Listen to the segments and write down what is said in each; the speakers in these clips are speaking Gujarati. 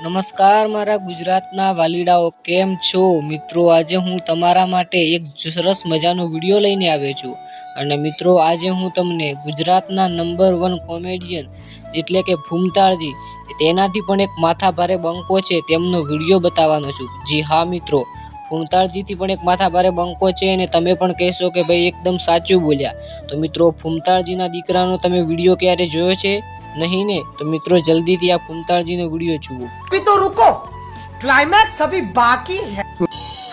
નમસ્કાર મારા ગુજરાતના વાલીડાઓ, કેમ છો મિત્રો? આજે હું તમારા માટે એક સરસ મજાનો વિડીયો લઈને આવ્યો છું. અને મિત્રો, આજે હું તમને ગુજરાતના નંબર 1 કોમેડિયન એટલે કે ભૂમતાળજી, તેનાથી પણ એક માથાભારે બંકો છે, તેમનો વિડીયો બતાવવાનો છું. જી હા મિત્રો, ભૂમતાળજીથી પણ એક માથાભારે બંકો છે અને તમે પણ કહેશો કે ભાઈ એકદમ સાચું બોલ્યા. તો મિત્રો, ભૂમતાળજીના દીકરાનો તમે વિડીયો ક્યારે જોયો છે? नहीं ने? तो मित्रों जल्दी थी आप भूमताळजी नो वीडियो जुओ. अभी तो रुको, क्लाइमैक्स अभी बाकी है.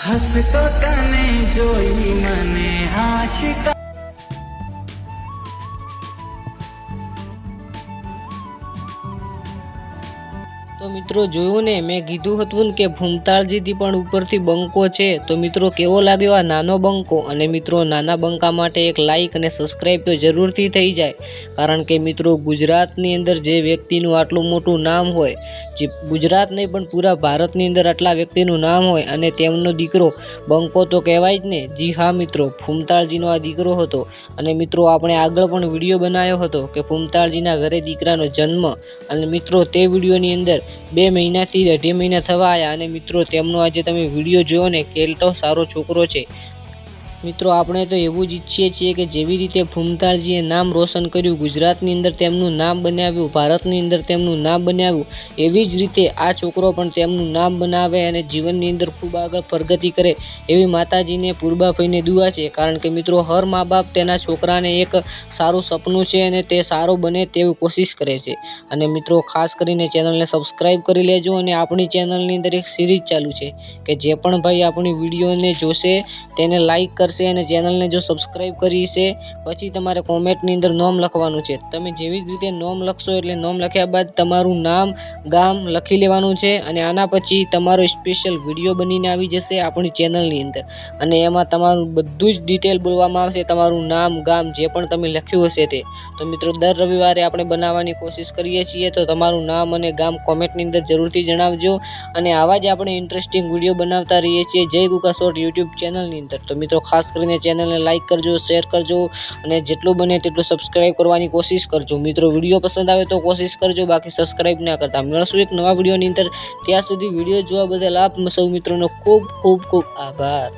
हंस तो तने जोई मने आशिका. तो मित्रों જોયું ને, મેં કીધું હતું કે ભૂમતાળજીથી પણ ઉપરથી બંકો છે. તો મિત્રો, કેવો લાગ્યો આ નાનો બંકો? અને મિત્રો, નાના બંકા માટે એક લાઈક અને સબસ્ક્રાઈબ તો જરૂરથી થઈ જાય, કારણ કે મિત્રો, ગુજરાતની અંદર જે વ્યક્તિનું આટલું મોટું નામ હોય, જે ગુજરાત નહીં પણ પૂરા ભારતની અંદર આટલા વ્યક્તિનું નામ હોય અને તેમનો દીકરો બંકો તો કહેવાય જ ને. જી હા મિત્રો, ભૂમતાળજીનો આ દીકરો હતો. અને મિત્રો, આપણે આગળ પણ વિડીયો બનાવ્યો હતો કે ભૂમતાળજીના ઘરે દીકરાનો જન્મ. અને મિત્રો, તે વિડીયોની અંદર 2 મહિનાથી 2.5 મહિના થવા આવ્યા અને મિત્રો, તેમનો આજે તમે વિડીયો જોયો ને, કેટલો સારો છોકરો છે. મિત્રો, આપણે તો એવું જ ઈચ્છીએ છીએ કે જેવી રીતે ભૂમતાળજીએ નામ રોશન કર્યું, ગુજરાતની અંદર તેમનું નામ બનાવ્યું, ભારતની અંદર તેમનું નામ બનાવ્યું, એવી જ રીતે આ છોકરો પણ તેમનું નામ બનાવે અને જીવનની અંદર ખૂબ આગળ પ્રગતિ કરે એવી માતાજીને, પૂર્બાભાઈને દુઆ છે. કારણ કે મિત્રો, હર મા બાપ તેના છોકરાને એક સારું સપનું છે અને તે સારો બને તેવી કોશિશ કરે છે. અને મિત્રો, ખાસ કરીને ચેનલને સબસ્ક્રાઈબ કરી લેજો. અને આપણી ચેનલની અંદર એક સિરીઝ ચાલુ છે કે જે પણ ભાઈ આપણી વિડીયોને જોશે તેને લાઈક કરશે અને ચેનલને જો સબસ્ક્રાઈબ કરી છે પછી તમારે કોમેન્ટની અંદર નોમ લખવાનું છે. તમે જેવી જ રીતે નોમ લખશો એટલે નોમ લખ્યા બાદ તમારું નામ, ગામ લખી લેવાનું છે. અને આના પછી તમારો સ્પેશિયલ વિડીયો બનીને આવી જશે આપણી ચેનલની અંદર અને એમાં તમારું બધું જ ડિટેલ બોલવામાં આવશે, તમારું નામ, ગામ, જે પણ તમે લખ્યું હશે તે. તો મિત્રો, દર રવિવારે આપણે બનાવવાની કોશિશ કરીએ છીએ, તો તમારું નામ અને ગામ કોમેન્ટની અંદર જરૂરથી જણાવજો. અને આવા જ આપણે ઇન્ટરેસ્ટિંગ વિડીયો બનાવતા રહીએ છીએ જય ગુકા શોર્ટ યુટ્યુબ ચેનલની અંદર. તો મિત્રો, ખાસ કરીને ચેનલને લાઈક કરજો, શેર કરજો અને જેટલું બને તેટલું સબસ્ક્રાઈબ કરવાની કોશિશ કરજો. મિત્રો, વિડીયો પસંદ આવે તો કોશિશ કરજો, બાકી સબસ્ક્રાઈબ ના કરતા. મળશું એક નવા વિડીયોની અંદર. ત્યાં સુધી વિડીયો જોવા બદલ આપ સૌ મિત્રોનો ખૂબ ખૂબ ખૂબ આભાર.